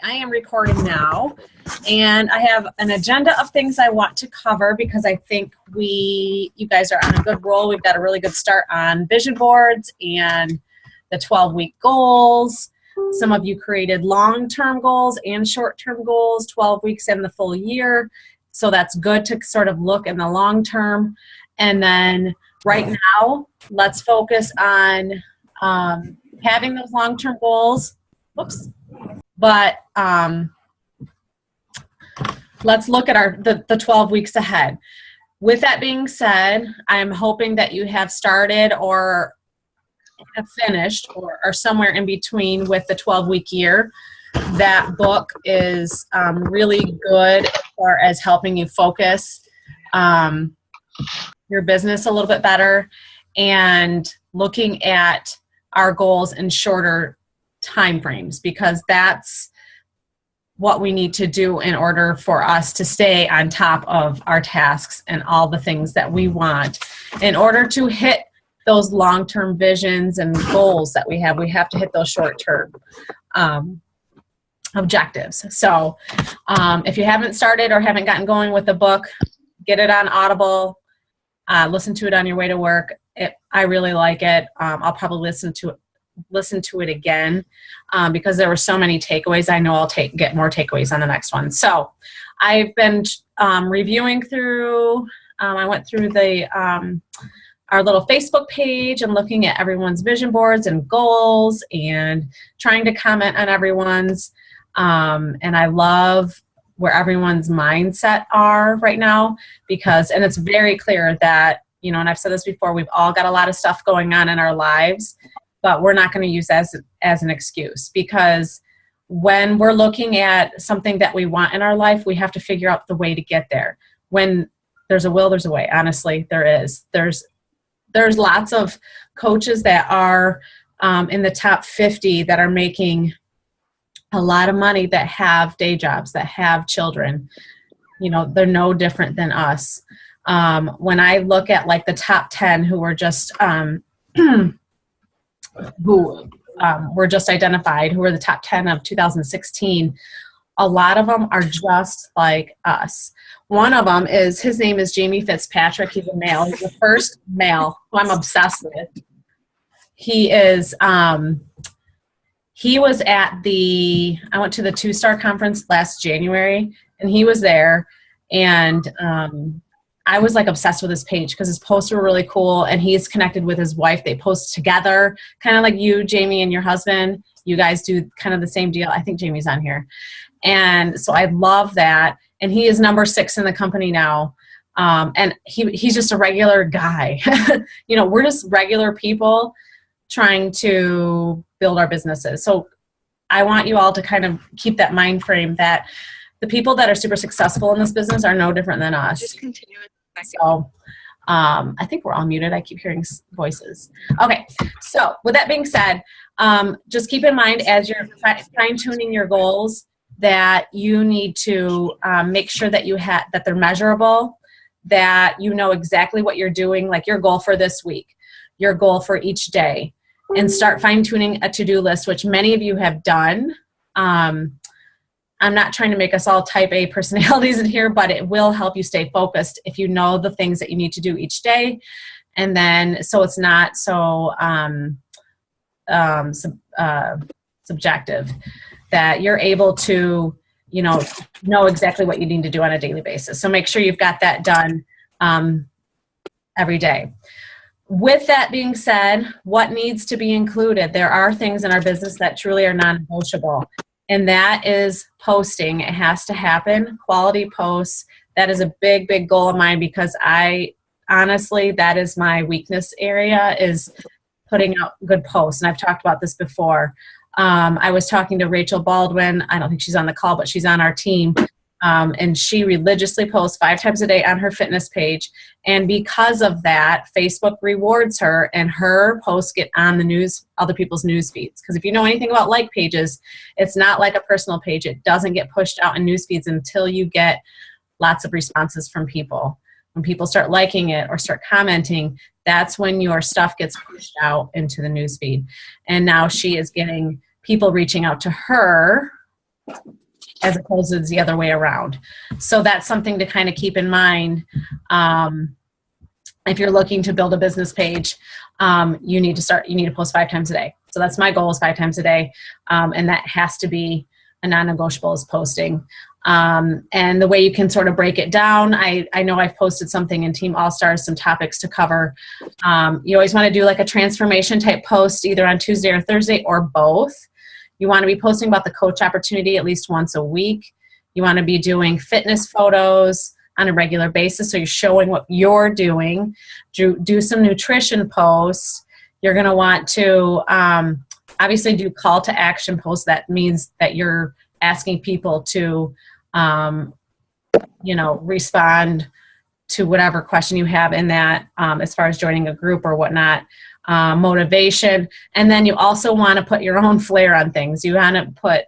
I am recording now, and I have an agenda of things I want to cover because I think you guys are on a good roll. We've got a really good start on vision boards and the 12-week goals. Some of you created long-term goals and short-term goals, 12 weeks and the full year. So that's good to sort of look in the long term. And then right now, let's focus on having those long-term goals. Whoops. But let's look at the 12 weeks ahead. With that being said, I'm hoping that you have started or have finished or are somewhere in between with the 12-week year. That book is really good as far as helping you focus your business a little bit better and looking at our goals in shorter time frames, because that's what we need to do in order for us to stay on top of our tasks and all the things that we want. In order to hit those long-term visions and goals that we have to hit those short-term objectives. So if you haven't started or haven't gotten going with the book, get it on Audible, listen to it on your way to work. I really like it. I'll probably listen to it again because there were so many takeaways. I know I'll get more takeaways on the next one. So I've been reviewing through, I went through our little Facebook page and looking at everyone's vision boards and goals and trying to comment on everyone's. And I love where everyone's mindset are right now and it's very clear that, and I've said this before, we've all got a lot of stuff going on in our lives, but we're not going to use that as an excuse, because when we're looking at something that we want in our life, we have to figure out the way to get there. When there's a will, there's a way. Honestly, there is. There's lots of coaches that are in the top 50 that are making a lot of money, that have day jobs, that have children. They're no different than us. When I look at like the top 10 who were just who were just identified, who were the top 10 of 2016, a lot of them are just like us. One of them his name is Jamie Fitzpatrick. He's a male. He's the first male who I'm obsessed with. He was I went to the 2-Star Conference last January, and he was there, and I was like obsessed with his page because his posts were really cool, and he's connected with his wife. They post together, kind of like you, Jamie, and your husband. You guys do kind of the same deal. I think Jamie's on here. And so I love that. And he is number 6 in the company now. And he's just a regular guy. We're just regular people trying to build our businesses. So I want you all to kind of keep that mind frame that the people that are super successful in this business are no different than us. Just continue. So I think we're all muted. I keep hearing voices. Okay. So with that being said, just keep in mind as you're fine-tuning your goals that you need to make sure that that they're measurable, that you know exactly what you're doing, like your goal for this week, your goal for each day, and start fine-tuning a to-do list, which many of you have done. I'm not trying to make us all type A personalities in here, but it will help you stay focused if you know the things that you need to do each day. And then, so it's not so subjective, that you're able to, know exactly what you need to do on a daily basis. So make sure you've got that done every day. With that being said, what needs to be included? There are things in our business that truly are non-negotiable, and that is posting. It has to happen. Quality posts. That is a big, big goal of mine, because honestly, that is my weakness area, is putting out good posts. And I've talked about this before. I was talking to Rachel Baldwin. I don't think she's on the call, but she's on our team. And she religiously posts 5 times a day on her fitness page. And because of that, Facebook rewards her, and her posts get on other people's news feeds. Because if you know anything about like pages, it's not like a personal page. It doesn't get pushed out in news feeds until you get lots of responses from people. When people start liking it or start commenting, that's when your stuff gets pushed out into the news feed. And now she is getting people reaching out to her as opposed to the other way around. So that's something to kind of keep in mind. If you're looking to build a business page, you need to post 5 times a day. So that's my goal, is 5 times a day. And that has to be a non-negotiable, is posting. And the way you can sort of break it down, I know I've posted something in Team All-Stars, some topics to cover. You always want to do like a transformation type post, either on Tuesday or Thursday, or both. You want to be posting about the coach opportunity at least once a week. You want to be doing fitness photos on a regular basis, so you're showing what you're doing. Do some nutrition posts. You're going to want to obviously do call to action posts. That means that you're asking people to respond to whatever question you have in that, as far as joining a group or whatnot. Motivation. And then you also want to put your own flair on things. You want to put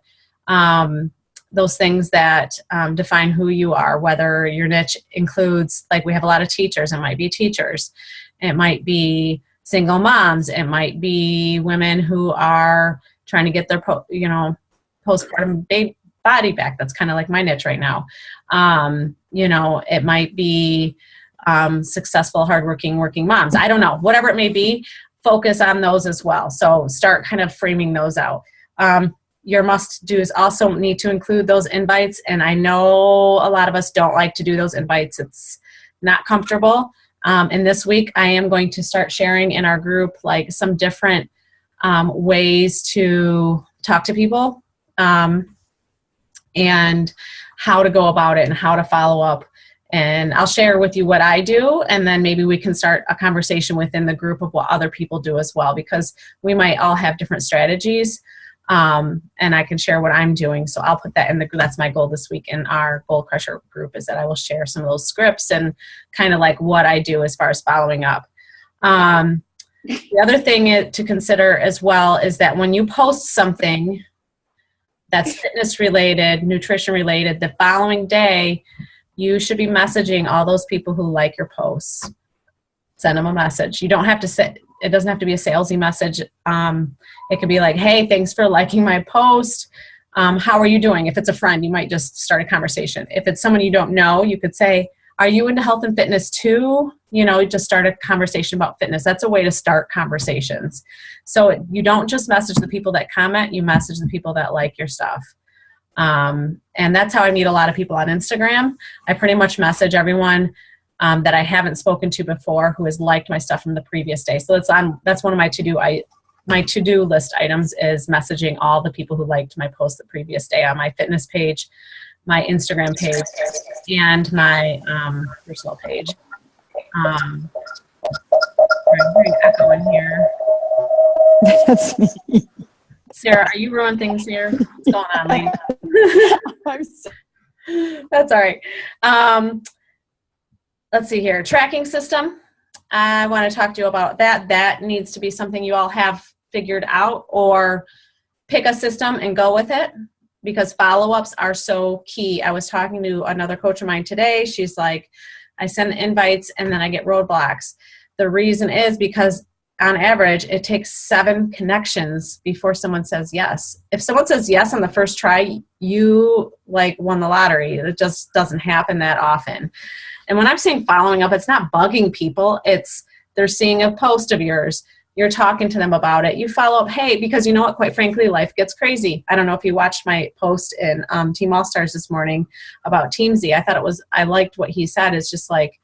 those things that define who you are, whether your niche includes, like we have a lot of teachers, it might be teachers, it might be single moms, it might be women who are trying to get their postpartum body back. That's kind of like my niche right now. It might be successful, hardworking, working moms. I don't know, whatever it may be, focus on those as well. So start kind of framing those out. Your must-dos also need to include those invites, and I know a lot of us don't like to do those invites. It's not comfortable. And this week, I am going to start sharing in our group like some different ways to talk to people, and how to go about it and how to follow up. And I'll share with you what I do, and then maybe we can start a conversation within the group of what other people do as well, because we might all have different strategies. And I can share what I'm doing. So I'll put that in the group. That's my goal this week in our Goal Crusher group, is that I will share some of those scripts and kind of like what I do as far as following up. The other thing to consider as well is that when you post something that's fitness related, nutrition related, the following day, you should be messaging all those people who like your posts. Send them a message. You don't have to say, it doesn't have to be a salesy message. It could be like, hey, thanks for liking my post. How are you doing? If it's a friend, you might just start a conversation. If it's someone you don't know, you could say, are you into health and fitness too? Just start a conversation about fitness. That's a way to start conversations. So you don't just message the people that comment, you message the people that like your stuff. And that's how I meet a lot of people on Instagram. I pretty much message everyone that I haven't spoken to before who has liked my stuff from the previous day. So that's one of my to-do list items, is messaging all the people who liked my post the previous day on my fitness page, my Instagram page, and my personal page. I'm hearing echo in here. That's me. Sarah, are you ruining things here? What's going on, Lee? I'm sorry. That's all right. Let's see here. Tracking system. I want to talk to you about that. That needs to be something you all have figured out, or pick a system and go with it, because follow-ups are so key. I was talking to another coach of mine today. She's like, I send invites and then I get roadblocks. The reason is because on average, it takes 7 connections before someone says yes. If someone says yes on the first try, you like won the lottery. It just doesn't happen that often. And when I'm saying following up, it's not bugging people. It's they're seeing a post of yours. You're talking to them about it. You follow up, hey, because you know what, quite frankly, life gets crazy. I don't know if you watched my post in Team All-Stars this morning about Teamzy. I liked what he said. It's just like,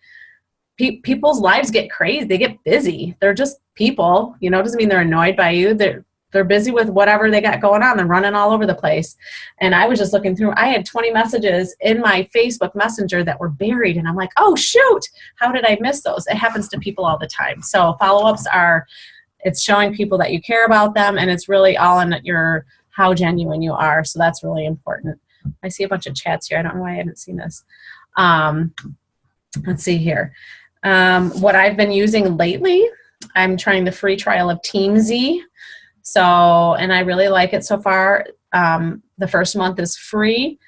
people's lives get crazy. They get busy. They're just people, doesn't mean they're annoyed by you. They're busy with whatever they got going on. They're running all over the place. And I was just looking through, I had 20 messages in my Facebook Messenger that were buried. And I'm like, oh, shoot, how did I miss those? It happens to people all the time. So follow-ups it's showing people that you care about them, and it's really all in how genuine you are. So that's really important. I see a bunch of chats here. I don't know why I haven't seen this. Let's see here. What I've been using lately, I'm trying the free trial of Teamzy. And I really like it so far. The first month is free.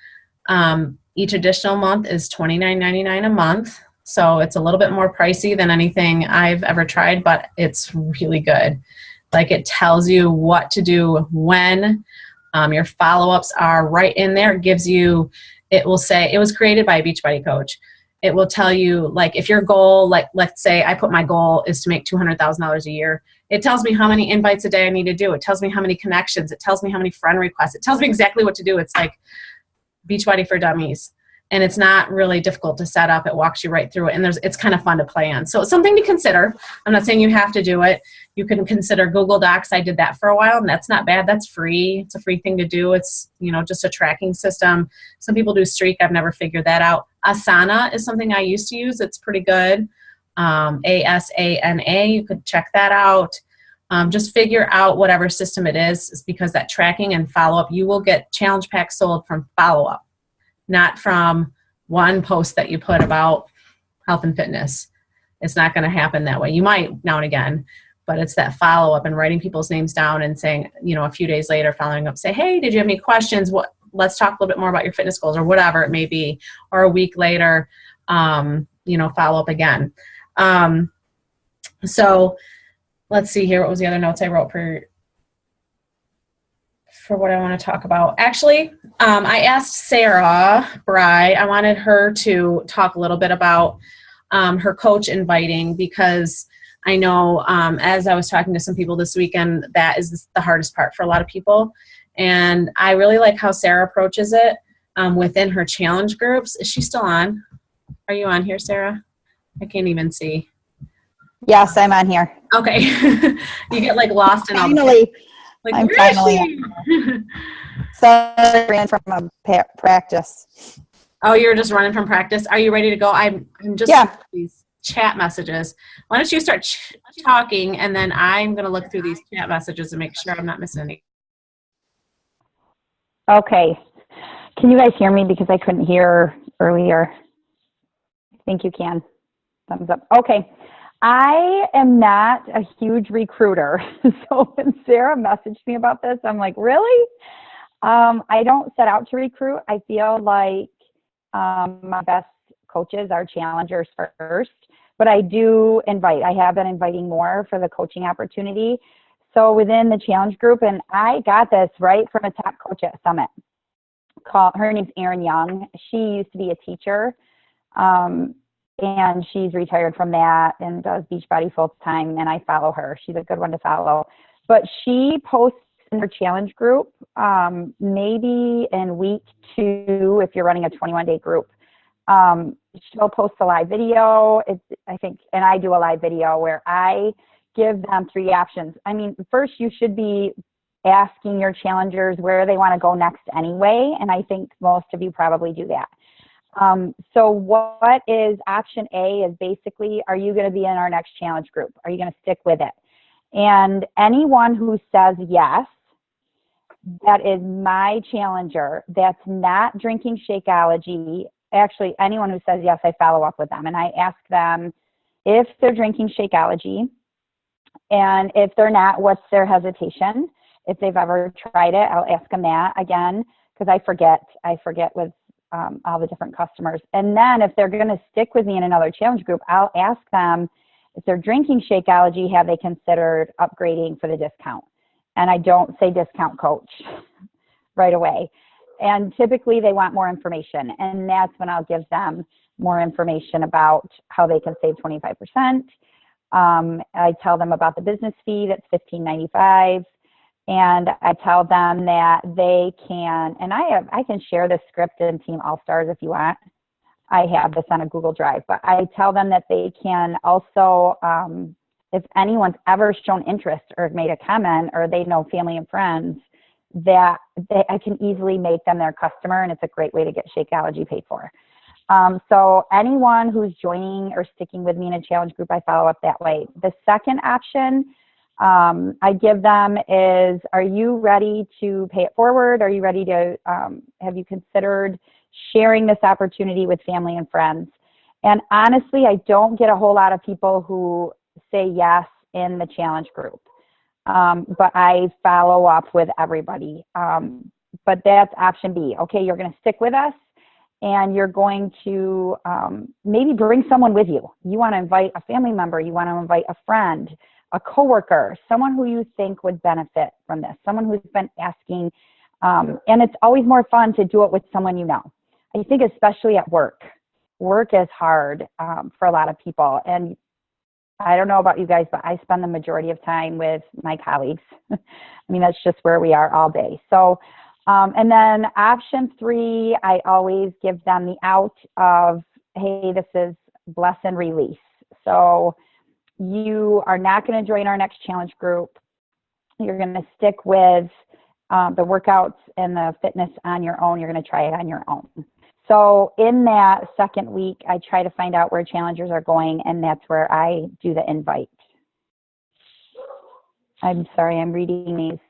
Each additional month is $29.99 a month. So it's a little bit more pricey than anything I've ever tried, but it's really good. Like, it tells you what to do when, Your follow-ups are right in there. It gives you, it will say, it was created by a Beachbody coach. It will tell you, like, if your goal, like, let's say I put my goal is to make $200,000 a year. It tells me how many invites a day I need to do. It tells me how many connections. It tells me how many friend requests. It tells me exactly what to do. It's like Beachbody for Dummies. And it's not really difficult to set up. It walks you right through it. And it's kind of fun to play on. So it's something to consider. I'm not saying you have to do it. You can consider Google Docs. I did that for a while, and that's not bad. That's free. It's a free thing to do. It's, just a tracking system. Some people do Streak. I've never figured that out. Asana is something I used to use. It's pretty good. ASANA, you could check that out. Just figure out whatever system it is because that tracking and follow-up, you will get challenge packs sold from follow-up, not from one post that you put about health and fitness. It's not going to happen that way. You might now and again, but it's that follow-up and writing people's names down and saying, a few days later, following up, say, hey, did you have any questions? Let's talk a little bit more about your fitness goals or whatever it may be. Or a week later, follow up again. So let's see here. What was the other notes I wrote for what I want to talk about? Actually, I asked Sarah Bry, I wanted her to talk a little bit about her coach inviting because I know as I was talking to some people this weekend, that is the hardest part for a lot of people. And I really like how Sarah approaches it within her challenge groups. Is she still on? Are you on here, Sarah? I can't even see. Yes, I'm on here. Okay. You get like lost in all Finally, like, I'm where is finally she? So I ran from a practice. Oh, you're just running from practice. Are you ready to go? I'm just these chat messages. Why don't you start talking, and then I'm going to look through these chat messages and make sure I'm not missing any. Okay. Can you guys hear me because I couldn't hear earlier? I think you can. Thumbs up. Okay. I am not a huge recruiter. So when Sarah messaged me about this, I'm like, really? I don't set out to recruit. I feel like my best coaches are challengers first, but I do invite. I have been inviting more for the coaching opportunity. So within the challenge group, and I got this right from a top coach at Summit. Her name's Erin Young. She used to be a teacher, and she's retired from that and does Beachbody full time, and I follow her. She's a good one to follow. But she posts in her challenge group, maybe in week 2, if you're running a 21-day group. She'll post a live video. And I do a live video where I give them 3 options. I mean, first you should be asking your challengers where they want to go next anyway, and I think most of you probably do that. So what is option A is basically, are you going to be in our next challenge group? Are you going to stick with it? And anyone who says yes, that is my challenger. That's not drinking Shakeology. Actually, anyone who says yes, I follow up with them. And I ask them if they're drinking Shakeology. And if they're not, what's their hesitation? If they've ever tried it, I'll ask them that again, because I forget with all the different customers. And then if they're going to stick with me in another challenge group, I'll ask them if they're drinking Shakeology, have they considered upgrading for the discount? And I don't say discount coach right away. And typically they want more information. And that's when I'll give them more information about how they can save 25%. I tell them about the business fee, that's $15.95. And I tell them that they can, and I can share this script in Team All Stars if you want. I have this on a Google Drive, but I tell them that they can also, if anyone's ever shown interest or made a comment or they know family and friends, that I can easily make them their customer, and it's a great way to get Shakeology paid for. So anyone who's joining or sticking with me in a challenge group, I follow up that way. The second option I give them is, are you ready to pay it forward? Are you ready to, have you considered sharing this opportunity with family and friends? And honestly, I don't get a whole lot of people who say yes in the challenge group, but I follow up with everybody. But that's option B. Okay, you're going to stick with us, and you're going to maybe bring someone with you. You want to invite a family member. You want to invite a friend, a coworker, someone who you think would benefit from this, someone who's been asking And it's always more fun to do it with someone you know. I think especially at work. Work is hard for a lot of people. And I don't know about you guys, but I spend the majority of time with my colleagues. I mean, that's just where we are all day. So, and then option 3, I always give them the out of, hey, this is bless and release. So you are not going to join our next challenge group. You're going to stick with the workouts and the fitness on your own. You're going to try it on your own. So in that second week, I try to find out where challengers are going, and that's where I do the invite. I'm sorry, I'm reading these.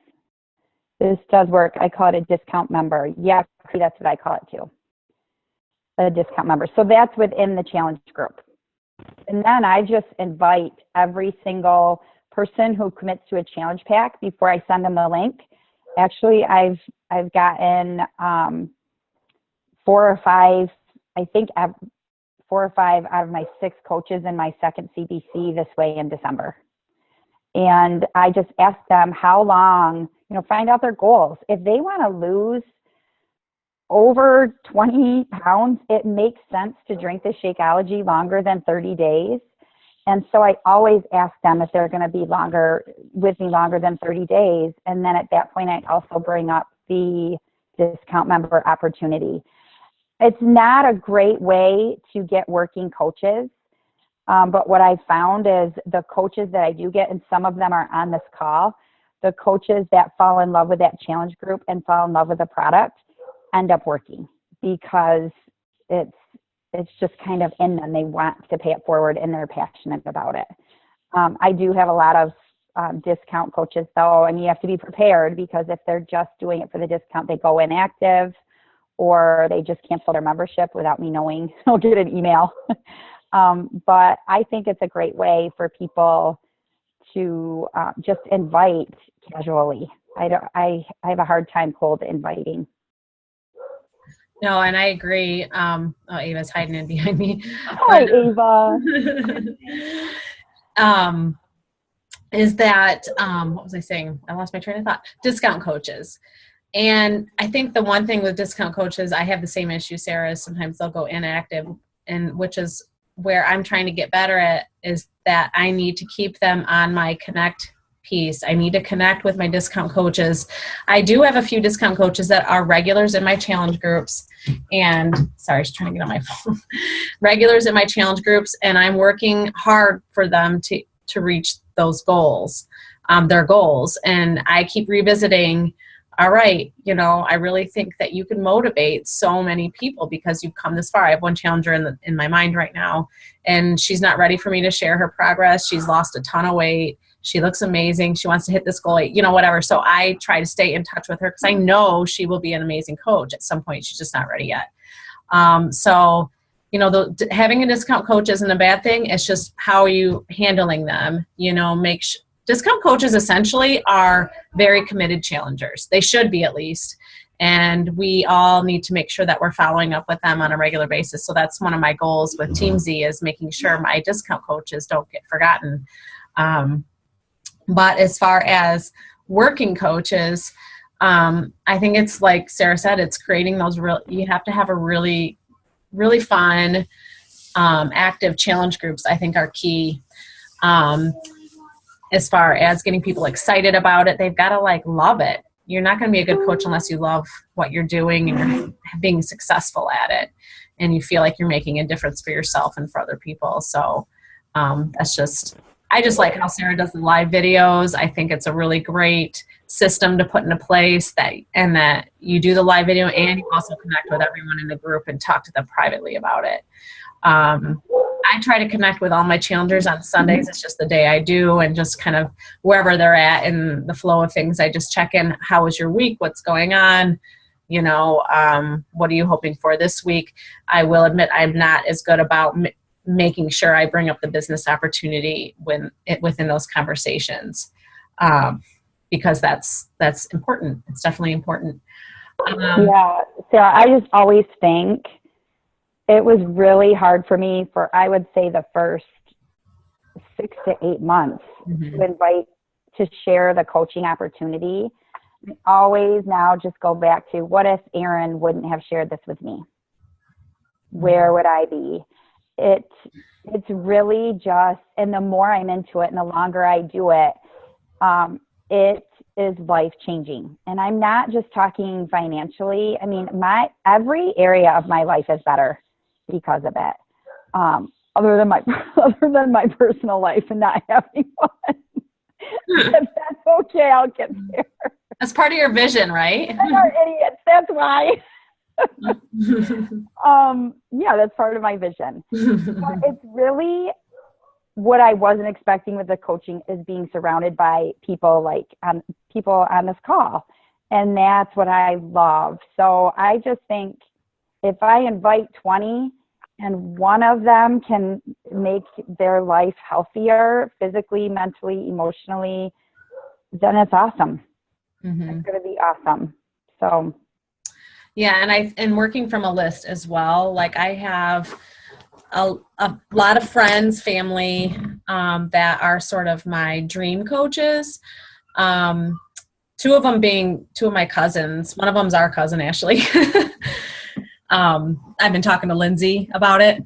This does work. I call it a discount member. Yeah, that's what I call it too. A discount member. So that's within the challenge group. And then I just invite every single person who commits to a challenge pack before I send them the link. Actually, I've gotten 4 or 5, I think 4 or 5 out of my 6 coaches in my second CBC this way in December. And I just ask them how long, find out their goals. If they want to lose over 20 pounds, it makes sense to drink the Shakeology longer than 30 days. And so I always ask them if they're going to be with me longer than 30 days. And then at that point, I also bring up the discount member opportunity. It's not a great way to get working coaches. But what I found is the coaches that I do get, and some of them are on this call, the coaches that fall in love with that challenge group and fall in love with the product end up working because it's just kind of in them. They want to pay it forward and they're passionate about it. I do have a lot of discount coaches though, and you have to be prepared because if they're just doing it for the discount, they go inactive or they just cancel their membership without me knowing. I'll get an email. But I think it's a great way for people to just invite casually. I have a hard time cold inviting. No, and I agree. Ava's hiding in behind me. Hi, Ava. Is that, what was I saying? I lost my train of thought. Discount coaches. And I think the one thing with discount coaches, I have the same issue, Sarah, is sometimes they'll go inactive, and which is where I'm trying to get better at, is that I need to keep them on my connect piece. I need to connect with my discount coaches. I do have a few discount coaches that are regulars in my challenge groups. And sorry, I was trying to get on my phone. Regulars in my challenge groups, and I'm working hard for them to reach those goals, their goals. And I keep revisiting, all right, I really think that you can motivate so many people because you've come this far. I have one challenger in my mind right now, and she's not ready for me to share her progress. She's lost a ton of weight. She looks amazing. She wants to hit this goal, whatever. So I try to stay in touch with her because I know she will be an amazing coach at some point. She's just not ready yet. So having a discount coach isn't a bad thing. It's just how are you handling them? Discount coaches essentially are very committed challengers. They should be, at least. And we all need to make sure that we're following up with them on a regular basis. So that's one of my goals with Team Z, is making sure my discount coaches don't get forgotten. But as far as working coaches, I think it's like Sarah said, it's creating those you have to have a really, really fun, active challenge groups, I think are key. As far as getting people excited about it, they've got to love it. You're not going to be a good coach unless you love what you're doing and you're being successful at it and you feel like you're making a difference for yourself and for other people. So I just like how Sarah does the live videos. I think it's a really great system to put into place that you do the live video and you also connect with everyone in the group and talk to them privately about it. I try to connect with all my challengers on Sundays. It's just the day I do, and just kind of wherever they're at in the flow of things, I just check in. How was your week? What's going on? What are you hoping for this week? I will admit I'm not as good about making sure I bring up the business opportunity within those conversations, because that's important. It's definitely important. Yeah, Sarah, I just always think it was really hard for me for, I would say, the first 6 to 8 months to invite to share the coaching opportunity, always now just go back to, what if Erin wouldn't have shared this with me? Where would I be? It's really just, and the more I'm into it and the longer I do it, it is life changing. And I'm not just talking financially. I mean, every area of my life is better because of it. Other than my personal life and not having one. If that's okay, I'll get there. That's part of your vision, right? They are idiots. That's why. Yeah, that's part of my vision. But it's really what I wasn't expecting with the coaching is being surrounded by people people on this call. And that's what I love. So I just think if I invite 20 and one of them can make their life healthier, physically, mentally, emotionally, then it's awesome. Mm-hmm. It's going to be awesome. So. Yeah. And working from a list as well. Like I have a lot of friends, family, that are sort of my dream coaches. Two of them being two of my cousins. One of them's our cousin, Ashley. I've been talking to Lindsay about it.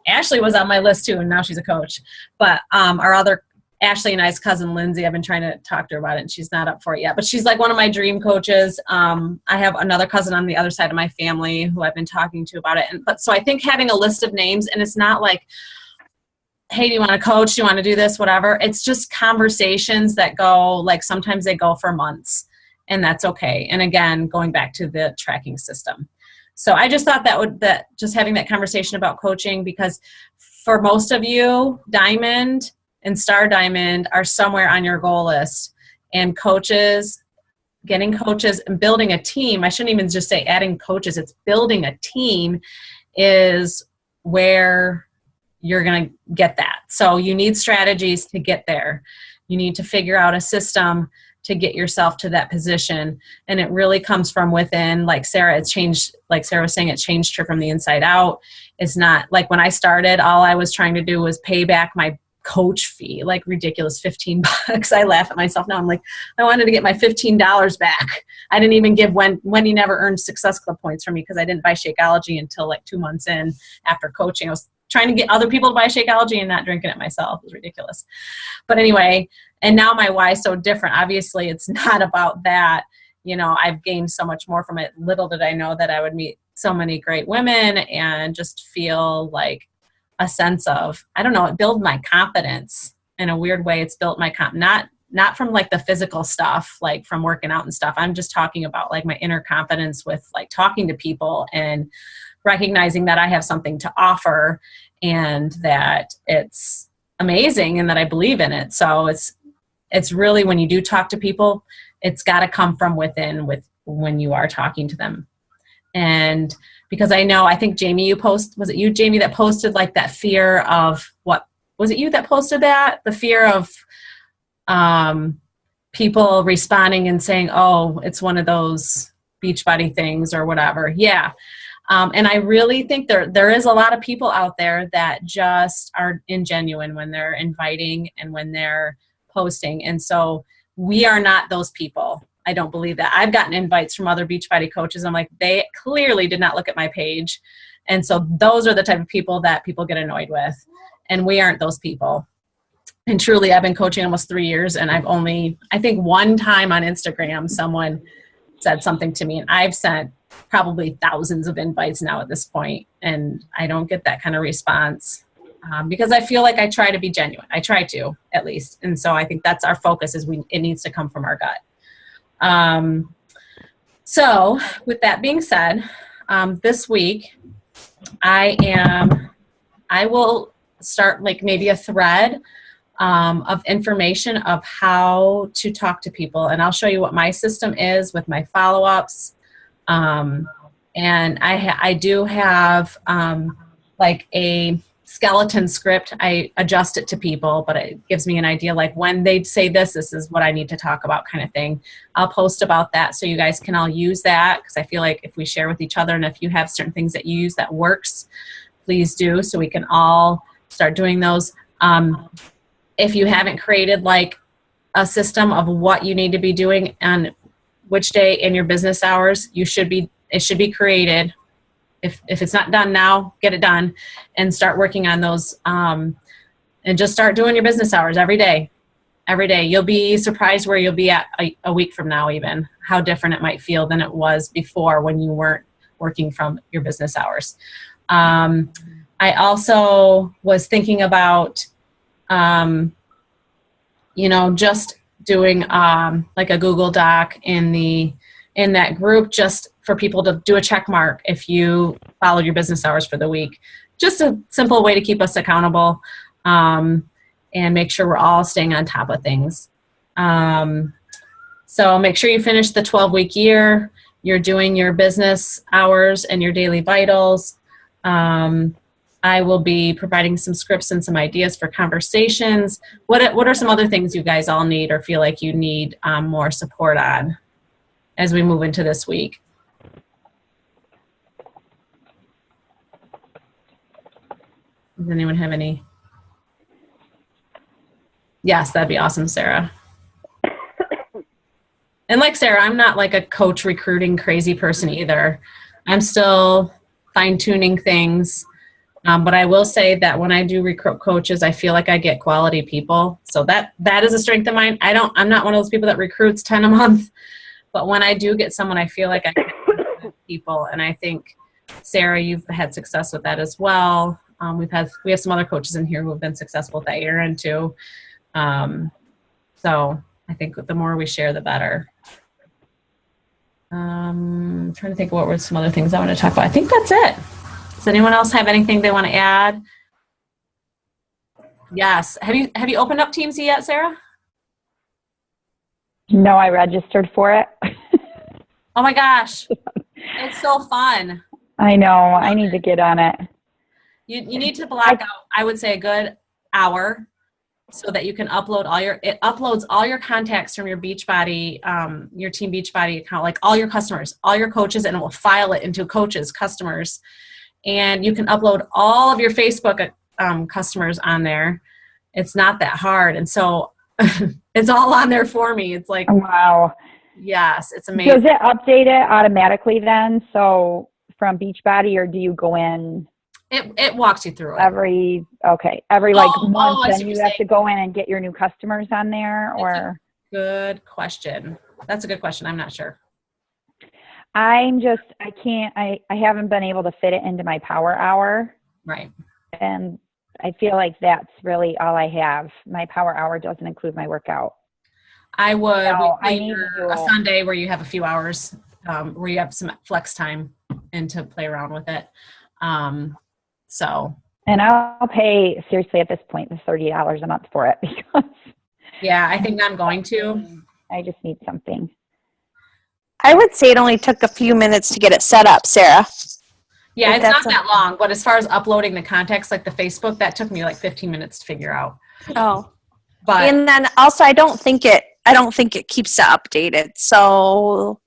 Ashley was on my list too, and now she's a coach. But our other Ashley and I's cousin, Lindsay, I've been trying to talk to her about it, and she's not up for it yet. But she's like one of my dream coaches. I have another cousin on the other side of my family who I've been talking to about it. But so I think having a list of names, and it's not like, hey, do you want to coach? Do you want to do this? Whatever. It's just conversations that go, like sometimes they go for months, and that's okay. And again, going back to the tracking system. So I just thought that just having that conversation about coaching, because for most of you, Diamond and Star Diamond are somewhere on your goal list, and coaches, getting coaches and building a team. I shouldn't even just say adding coaches. It's building a team is where you're going to get that. So you need strategies to get there. You need to figure out a system to get yourself to that position. And it really comes from within. Like Sarah, it's changed, like Sarah was saying, it changed her from the inside out. It's not like when I started, all I was trying to do was pay back my coach fee, like ridiculous $15. I laugh at myself now. I'm like, I wanted to get my $15 back. I didn't even give Wendy never earned Success Club points from me because I didn't buy Shakeology until like 2 months in after coaching. I was trying to get other people to buy Shakeology and not drinking it myself. It was ridiculous. But anyway, and now my why is so different. Obviously, it's not about that. You know, I've gained so much more from it. Little did I know that I would meet so many great women and just feel like a sense of, I don't know, it built my confidence in a weird way. It's built my not from like the physical stuff, like from working out and stuff. I'm just talking about like my inner confidence with like talking to people and recognizing that I have something to offer and that it's amazing and that I believe in it. So it's really, when you do talk to people, it's got to come from within when you are talking to them. And because I think Jamie, was it you, Jamie, that posted like that fear of what, was it you that posted that? The fear of people responding and saying, oh, it's one of those Beachbody things or whatever. Yeah. And I really think there is a lot of people out there that just are ingenuine when they're inviting and when they're posting. And so we are not those people. I don't believe that. I've gotten invites from other Beachbody coaches. I'm like, they clearly did not look at my page. And so those are the type of people that people get annoyed with. And we aren't those people. And truly, I've been coaching almost 3 years, and I've only, I think one time on Instagram, someone said something to me, and I've sent probably thousands of invites now at this point, and I don't get that kind of response because I feel like I try to be genuine. I try to, at least. And so I think that's our focus, is it needs to come from our gut. So with that being said, this week I will start like maybe a thread of information of how to talk to people. And I'll show you what my system is with my follow-ups. And I do have like a skeleton script. I adjust it to people, but it gives me an idea, like when they say this is what I need to talk about, kind of thing. I'll post about that so you guys can all use that, because I feel like if we share with each other, and if you have certain things that you use that works, please do, so we can all start doing those. If you haven't created like a system of what you need to be doing, and which day in your business hours it should be created. If it's not done now, get it done and start working on those, and just start doing your business hours every day. Every day. You'll be surprised where you'll be at a week from now, even how different it might feel than it was before when you weren't working from your business hours. I also was thinking about, just doing like a Google Doc in that group, just for people to do a check mark if you followed your business hours for the week. Just a simple way to keep us accountable, and make sure we're all staying on top of things. So make sure you finish the 12-week year. You're doing your business hours and your daily vitals. I will be providing some scripts and some ideas for conversations. What are some other things you guys all need or feel like you need more support on as we move into this week? Does anyone have any? Yes, that'd be awesome, Sarah. And like Sarah, I'm not like a coach recruiting crazy person either. I'm still fine-tuning things. But I will say that when I do recruit coaches, I feel like I get quality people. So that is a strength of mine. I'm not one of those people that recruits 10 a month. But when I do get someone, I feel like I get people. And I think, Sarah, you've had success with that as well. We have some other coaches in here who have been successful with that, Erin too. So I think the more we share, the better. I'm trying to think of what were some other things I want to talk about. I think that's it. Does anyone else have anything they want to add? Yes. Have you opened up Teamsy yet, Sarah? No, I registered for it. Oh my gosh. It's so fun. I know. I need to get on it. You need to block out, I would say, a good hour so that you can upload it uploads all your contacts from your Beachbody, your Team Beachbody account, like all your customers, all your coaches, and it will file it into coaches, customers. And you can upload all of your Facebook customers on there. It's not that hard. And so it's all on there for me. It's like, wow. Yes, it's amazing. Does it update it automatically then? So from Beachbody, or do you go in? It walks you through it. Every month, then you have to go in and get your new customers on there, or? Good question. That's a good question. I'm not sure. I haven't been able to fit it into my Power Hour. Right. And I feel like that's really all I have. My Power Hour doesn't include my workout. I need a Sunday where you have a few hours, where you have some flex time and to play around with it. And I'll pay, seriously, at this point, the $30 a month for it, because yeah, I think I'm going to. I just need something. I would say it only took a few minutes to get it set up, Sarah. Yeah, it's not that long, but as far as uploading the contacts, like the Facebook, that took me like 15 minutes to figure out. Oh. But and then also I don't think it keeps it updated. So,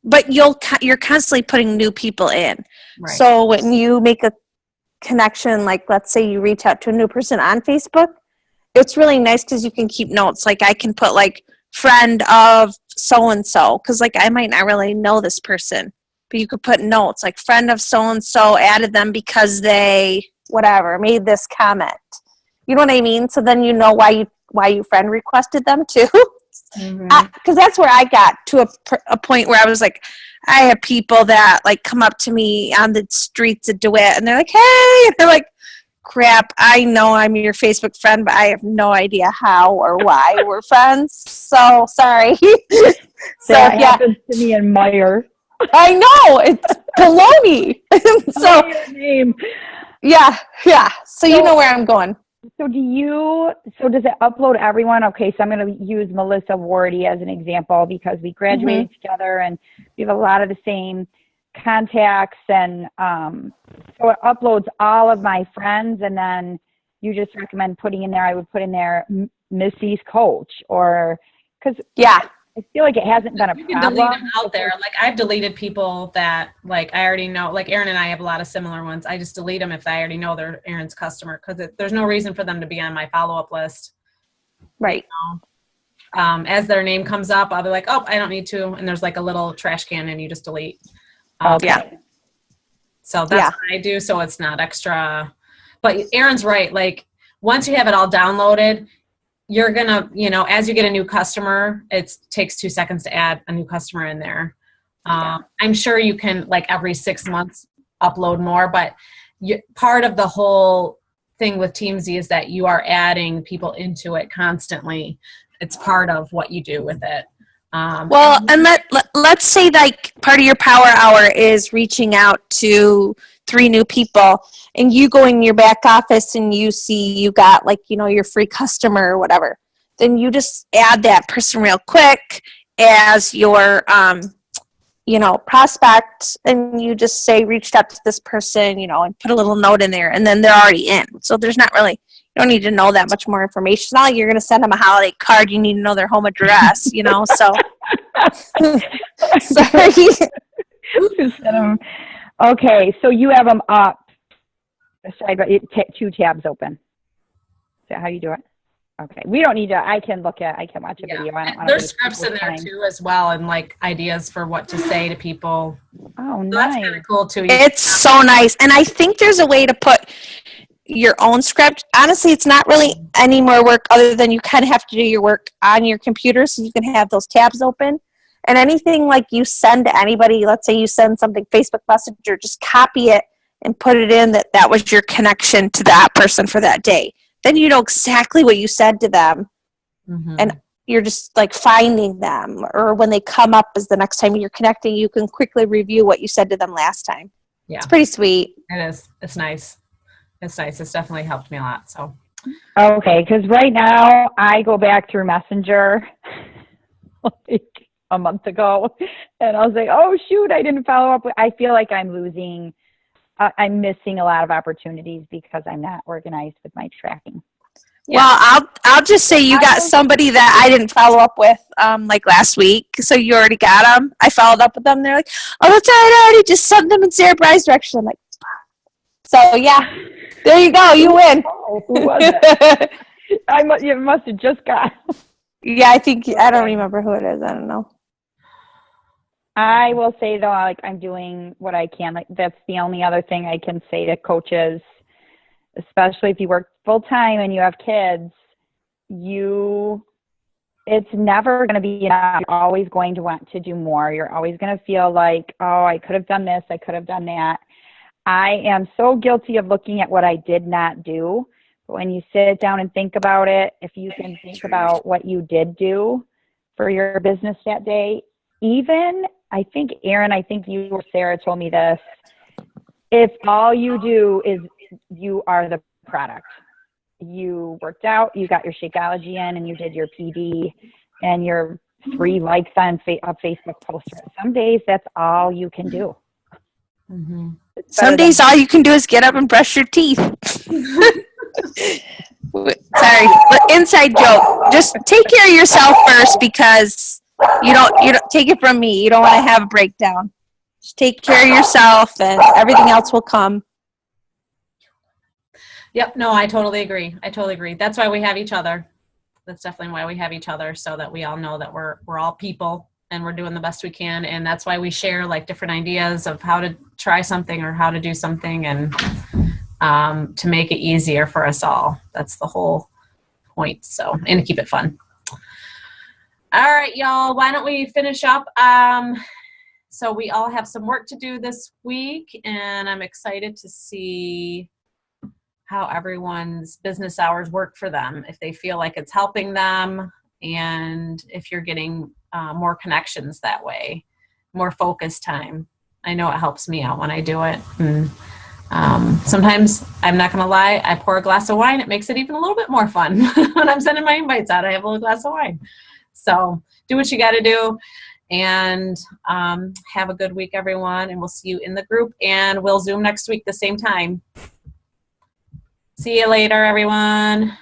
but you're constantly putting new people in. Right. So when you make a connection, like let's say you reach out to a new person on Facebook, it's really nice because you can keep notes. Like I can put like friend of so-and-so, because like I might not really know this person, but you could put notes like friend of so-and-so added them because they made this comment. You know what I mean? So then you know why you friend requested them too. Because that's where I got to a point where I was like, I have people that like come up to me on the streets of DeWitt and they're like, hey, and they're like, crap, I know I'm your Facebook friend, but I have no idea how or why we're friends. So sorry. That happens to me in Meyer. I know, it's baloney. So yeah. So you know where I'm going. So does it upload everyone? Okay, so I'm going to use Melissa Wardy as an example because we graduated together and we have a lot of the same contacts, and so it uploads all of my friends, and then you just recommend putting in there, I would put in there Missy's coach, or because I feel like it hasn't been a problem. You can delete them out there. Like I've deleted people that like I already know, like Erin and I have a lot of similar ones. I just delete them if I already know they're Erin's customer, because there's no reason for them to be on my follow-up list. Right. as their name comes up, I'll be like, oh, I don't need to. And there's like a little trash can and you just delete. Yeah. So that's what I do. So it's not extra. But Erin's right. Like once you have it all downloaded, you're going to, as you get a new customer, it takes 2 seconds to add a new customer in there. I'm sure you can like every 6 months upload more, but part of the whole thing with TeamZ is that you are adding people into it constantly. It's part of what you do with it. Well, and let's say like part of your power hour is reaching out to 3 new people, and you go in your back office and you see you got like, your free customer or whatever. Then you just add that person real quick as your, prospect, and you just say, reached out to this person, and put a little note in there, and then they're already in. So there's not really, you don't need to know that much more information. It's not like you're going to send them a holiday card. You need to know their home address, so. Sorry. Okay, so you have them up. Sorry, but 2 tabs open. Is that how you do it? Okay, we don't need to. I can watch a video. There's scripts in there too as well, and like ideas for what to say to people. Oh, nice. So that's kind of cool too. It's so nice, and I think there's a way to put your own script. Honestly, it's not really any more work other than you kind of have to do your work on your computer, so you can have those tabs open. And anything like you send to anybody, let's say you send something Facebook Messenger, just copy it and put it in that was your connection to that person for that day. Then you know exactly what you said to them, and you're just like finding them. Or when they come up as the next time you're connecting, you can quickly review what you said to them last time. Yeah, it's pretty sweet. It is. It's nice. It's nice. It's definitely helped me a lot. So, okay, because right now I go back through Messenger like a month ago, and I was like, oh shoot, I didn't follow up. I feel like I'm missing a lot of opportunities because I'm not organized with my tracking. Yeah. Well, I'll just say you got somebody that I didn't follow up with like last week, so you already got them. I followed up with them. They're like, oh, that's all right, I already just sent them in Sarah Bry's direction. I'm like, so yeah, there you go, you win. Oh, who was it? You must have just got. Yeah, I don't remember who it is. I don't know. I will say though, like I'm doing what I can. Like that's the only other thing I can say to coaches, especially if you work full time and you have kids. It's never going to be enough. You're always going to want to do more. You're always going to feel like, oh, I could have done this. I could have done that. I am so guilty of looking at what I did not do. But when you sit down and think about it, if you can think about what you did do for your business that day, even, I think, Erin, I think you or Sarah told me this, if all you do is you are the product. You worked out, you got your Shakeology in, and you did your PD and your 3 likes on a Facebook post. Some days that's all you can do. Some days all you can do is get up and brush your teeth. Sorry, but inside joke. Just take care of yourself first, because you don't take it from me. You don't want to have a breakdown. Just take care of yourself, and everything else will come. Yep. No, I totally agree. That's why we have each other. That's definitely why we have each other, so that we all know that we're all people and we're doing the best we can. And that's why we share like different ideas of how to try something or how to do something, and to make it easier for us all. That's the whole point. So, and to keep it fun. All right, y'all, why don't we finish up? So we all have some work to do this week, and I'm excited to see how everyone's business hours work for them, if they feel like it's helping them, and if you're getting more connections that way, more focus time. I know it helps me out when I do it. And sometimes, I'm not going to lie, I pour a glass of wine. It makes it even a little bit more fun. When I'm sending my invites out, I have a little glass of wine. So do what you got to do, and have a good week, everyone. And we'll see you in the group, and we'll Zoom next week the same time. See you later, everyone.